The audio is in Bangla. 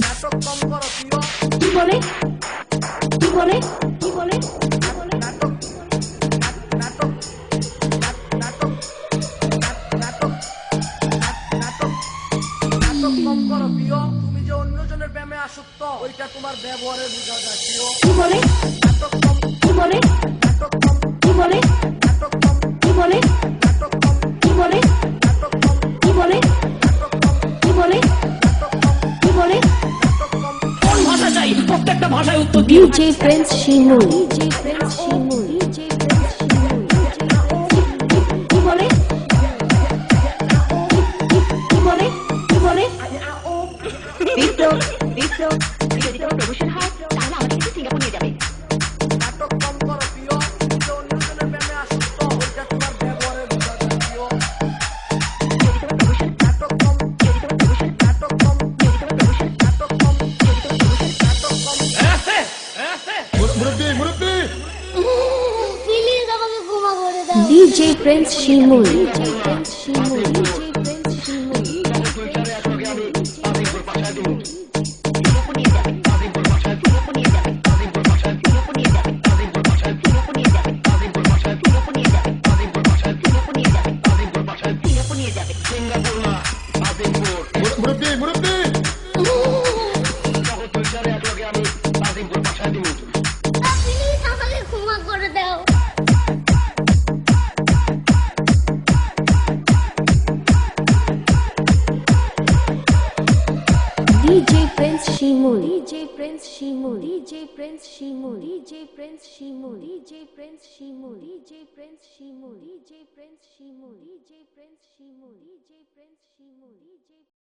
নাটক কম করো প্রিয়। কি বলে কি বলে কি বলে নাটক নাটক নাটক নাটক নাটক নাটক কম করো প্রিয়। তুমি যে অন্যজনের প্রেমে আসক্ত ওইটা তোমার ব্যবহারে বোঝা যায় প্রিয়। কি বলে নাটক কম কি বলে নাটক কম কি বলে নাটক কম কি বলে নাটক কম কি বলে নাটক কম কি বলে নাটক কম কি বলে নাটক কম কি বলে নাটক কম। কোন ভাষা চাই প্রত্যেকটা ভাষায় উত্তর দিয়ে ডিজে প্রিন্স শিমুল ডিজে প্রিন্স শিমুল ডিজে প্রিন্স শিমুল কি বলে কি বলে কি বলে বিপ্লব যদি তোমার প্রমোশন হয় তাহলে আমাকে কিন্তু সিঙ্গাপুর নিয়ে যাবে। নাটক কম করো প্রিয়। তুমি যে অন্যজনের প্রেমে আসক্ত ওইটা তোমার ব্যবহারে বোঝা যায় প্রিয়। যদি তোমার প্রমোশন নাটক কম যদি তোমার প্রমোশন নাটক কম যদি তোমার প্রমোশন নাটক কম যদি তোমার প্রমোশন নাটক কম। প্লিজ আমাকে ক্ষমা করে দাও। ডিজে প্রিন্স শিমুল ডিজে প্রিন্স শিমুল ডিজে প্রিন্স শিমুল সিঙ্গাপুর নিয়ে যাবে। সিঙ্গাপুর নিয়ে যাবে। সিঙ্গাপুর নিয়ে যাবে। সিঙ্গাপুর নিয়ে যাবে। সিঙ্গাপুর নিয়ে যাবে। সিঙ্গাপুর নিয়ে যাবে। সিঙ্গাপুর নিয়ে যাবে। প্লিজ আমাকে ক্ষমা করে দাও। ডিজে প্রিন্স শিমুল ডিজে প্রিন্স শিমুল ডিজে প্রিন্স শিমুল ডিজে প্রিন্স শিমুল ডিজে প্রিন্স শিমুল ডিজে প্রিন্স শিমুল ডিজে প্রিন্স শিমুল ডিজে প্রিন্স শিমুল ডিজে প্রিন্স শিমুল